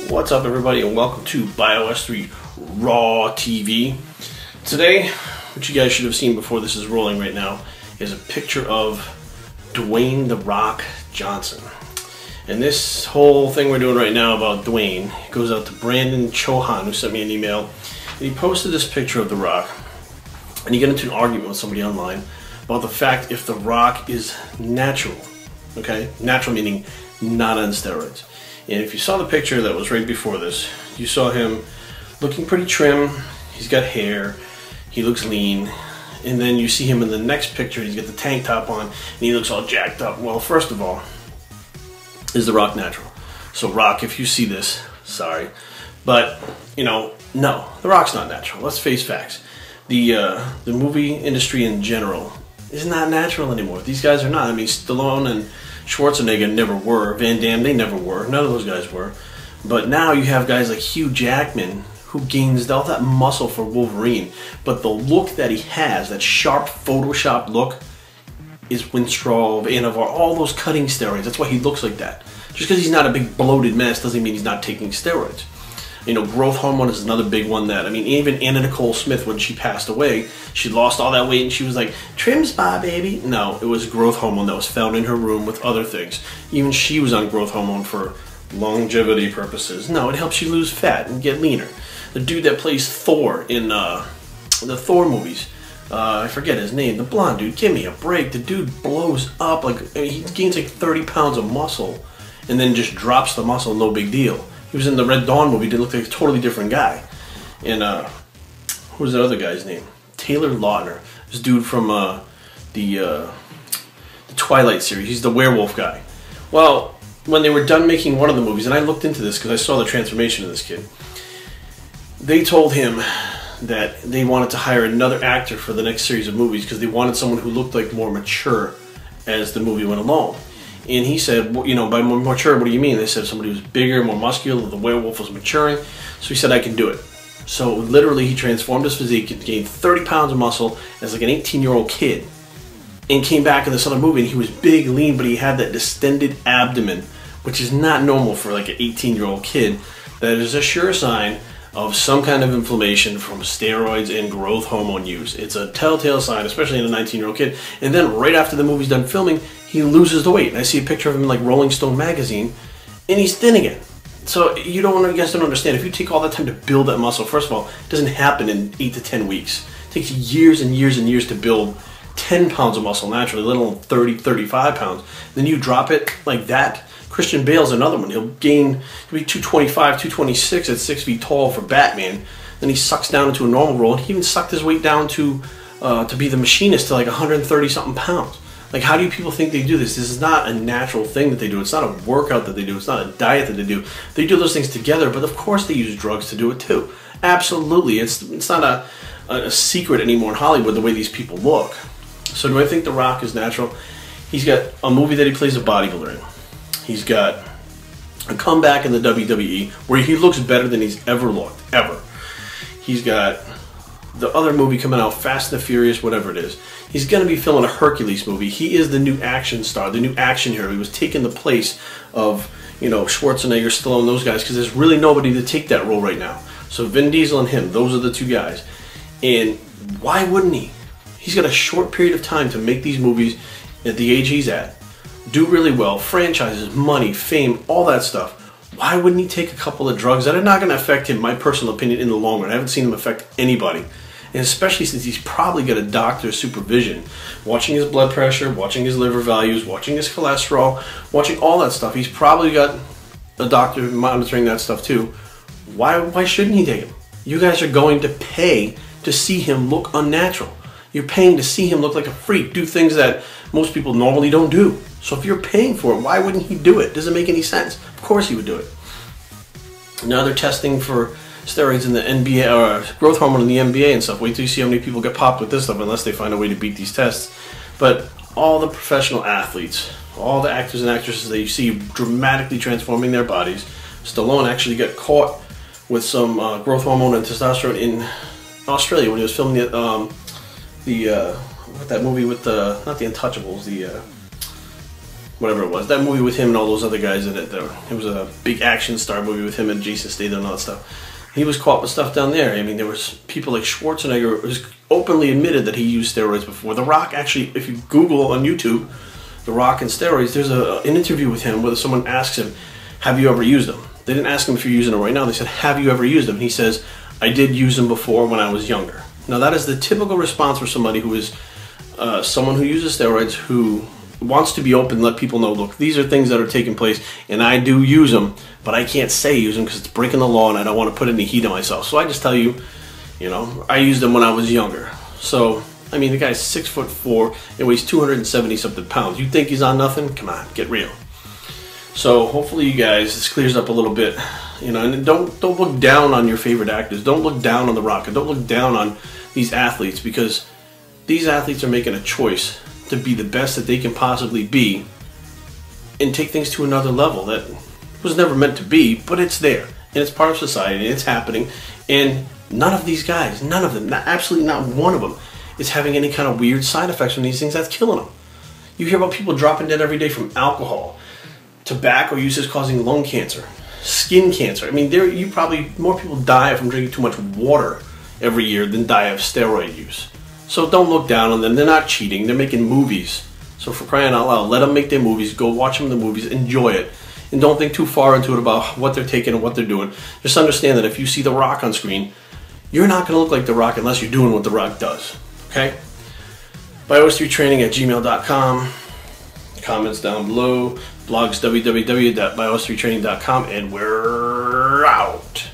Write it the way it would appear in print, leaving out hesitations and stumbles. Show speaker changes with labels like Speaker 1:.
Speaker 1: What's up, everybody, and welcome to Bios3 Raw TV. Today, what you guys should have seen before this is rolling right now, is a picture of Dwayne "The Rock" Johnson. And this whole thing we're doing right now about Dwayne goes out to Brandon Chohan, who sent me an email. And he posted this picture of The Rock, and he got into an argument with somebody online about the fact if The Rock is natural. Okay? Natural meaning not on steroids. And if you saw the picture that was right before this, you saw him looking pretty trim. He's got hair. He looks lean. And then you see him in the next picture. He's got the tank top on, and he looks all jacked up. Well, first of all, is The Rock natural? So, Rock, if you see this, sorry. But, you know, no. The Rock's not natural. Let's face facts. The movie industry in general is not natural anymore. These guys are not. I mean, Stallone and Schwarzenegger never were. Van Damme, they never were. None of those guys were. But now you have guys like Hugh Jackman who gains all that muscle for Wolverine. But the look that he has, that sharp Photoshop look, is Winstrol, Anavar, all those cutting steroids. That's why he looks like that. Just because he's not a big bloated mess doesn't mean he's not taking steroids. You know, growth hormone is another big one that, I mean, even Anna Nicole Smith, when she passed away, she lost all that weight and she was like, trim spa, baby. No, it was growth hormone that was found in her room with other things. Even she was on growth hormone for longevity purposes. No, it helps you lose fat and get leaner. The dude that plays Thor in the Thor movies, I forget his name, the blonde dude, give me a break. The dude blows up, like, I mean, he gains like 30 pounds of muscle and then just drops the muscle, no big deal. He was in the Red Dawn movie, did look like a totally different guy. And, what was that other guy's name? Taylor Lautner. This dude from the Twilight series. He's the werewolf guy. Well, when they were done making one of the movies, and I looked into this because I saw the transformation of this kid, they told him that they wanted to hire another actor for the next series of movies because they wanted someone who looked like more mature as the movie went along. And he said, well, you know, by more mature, what do you mean? They said somebody was bigger, more muscular, the werewolf was maturing. So he said, I can do it. So literally he transformed his physique and gained 30 pounds of muscle as like an 18-year-old kid. And came back in this other movie and he was big, lean, but he had that distended abdomen, which is not normal for like an 18-year-old kid. That is a sure sign of some kind of inflammation from steroids and growth hormone use. It's a telltale sign, especially in a 19-year-old kid. And then right after the movie's done filming, he loses the weight. And I see a picture of him in like Rolling Stone magazine, and he's thin again. So you guys don't understand. If you take all that time to build that muscle, first of all, it doesn't happen in 8 to 10 weeks. It takes years and years and years to build 10 pounds of muscle naturally, let alone 30, 35 pounds. Then you drop it like that. Christian Bale's another one. He'll be 225, 226 at 6 feet tall for Batman. Then he sucks down into a normal role, and he even sucked his weight down to be the machinist to like 130 something pounds. Like, how do people think they do this? This is not a natural thing that they do. It's not a workout that they do. It's not a diet that they do. They do those things together, but of course they use drugs to do it too. Absolutely. It's not a secret anymore in Hollywood the way these people look. So do I think The Rock is natural? He's got a movie that he plays a bodybuilder in. He's got a comeback in the WWE where he looks better than he's ever looked, ever. He's got the other movie coming out, Fast and the Furious, whatever it is. He's going to be filming a Hercules movie. He is the new action star, the new action hero. He was taking the place of, you know, Schwarzenegger, Stallone, those guys, because there's really nobody to take that role right now. So Vin Diesel and him, those are the two guys. And why wouldn't he? He's got a short period of time to make these movies at the age he's at, do really well, franchises, money, fame, all that stuff. Why wouldn't he take a couple of drugs that are not going to affect him, my personal opinion, in the long run? I haven't seen him affect anybody. And especially since he's probably got a doctor's supervision, watching his blood pressure, watching his liver values, watching his cholesterol, watching all that stuff. He's probably got a doctor monitoring that stuff too. Why shouldn't he take him? You guys are going to pay to see him look unnatural. You're paying to see him look like a freak, do things that most people normally don't do. So if you're paying for it, why wouldn't he do it? Doesn't make any sense. Of course he would do it. Now they're testing for steroids in the NBA, or growth hormone in the NBA and stuff. Wait till you see how many people get popped with this stuff unless they find a way to beat these tests. But all the professional athletes, all the actors and actresses that you see dramatically transforming their bodies. Stallone actually got caught with some growth hormone and testosterone in Australia when he was filming that movie with the, not the Untouchables, whatever it was. That movie with him and all those other guys in it. It was a big action star movie with him and Jason Statham and all that stuff. He was caught with stuff down there. I mean, there was people like Schwarzenegger who's openly admitted that he used steroids before. The Rock, actually, if you Google on YouTube, The Rock and steroids, there's an interview with him where someone asks him, have you ever used them? They didn't ask him if you're using them right now. They said, have you ever used them? And he says, I did use them before when I was younger. Now, that is the typical response for somebody who is someone who uses steroids, who wants to be open, let people know, look, these are things that are taking place, and I do use them, but I can't say use them because it's breaking the law, and I don't want to put any heat on myself. So I just tell you, you know, I used them when I was younger. So, I mean, the guy's 6'4" and weighs 270 something pounds. You think he's on nothing? Come on, get real. So hopefully you guys, this clears up a little bit, you know, and don't look down on your favorite actors. Don't look down on The Rock, and don't look down on these athletes, because these athletes are making a choice to be the best that they can possibly be and take things to another level that was never meant to be, but it's there, and it's part of society, and it's happening, and none of these guys, none of them, absolutely not one of them, is having any kind of weird side effects from these things that's killing them. You hear about people dropping dead every day from alcohol, tobacco use is causing lung cancer, skin cancer. I mean, more people die from drinking too much water every year than die of steroid use. So don't look down on them. They're not cheating. They're making movies. So for crying out loud, let them make their movies. Go watch them in the movies. Enjoy it. And don't think too far into it about what they're taking and what they're doing. Just understand that if you see The Rock on screen, you're not going to look like The Rock unless you're doing what The Rock does. Okay? Bios3training@gmail.com. Comments down below. Blogs www.bios3training.com. And we're out.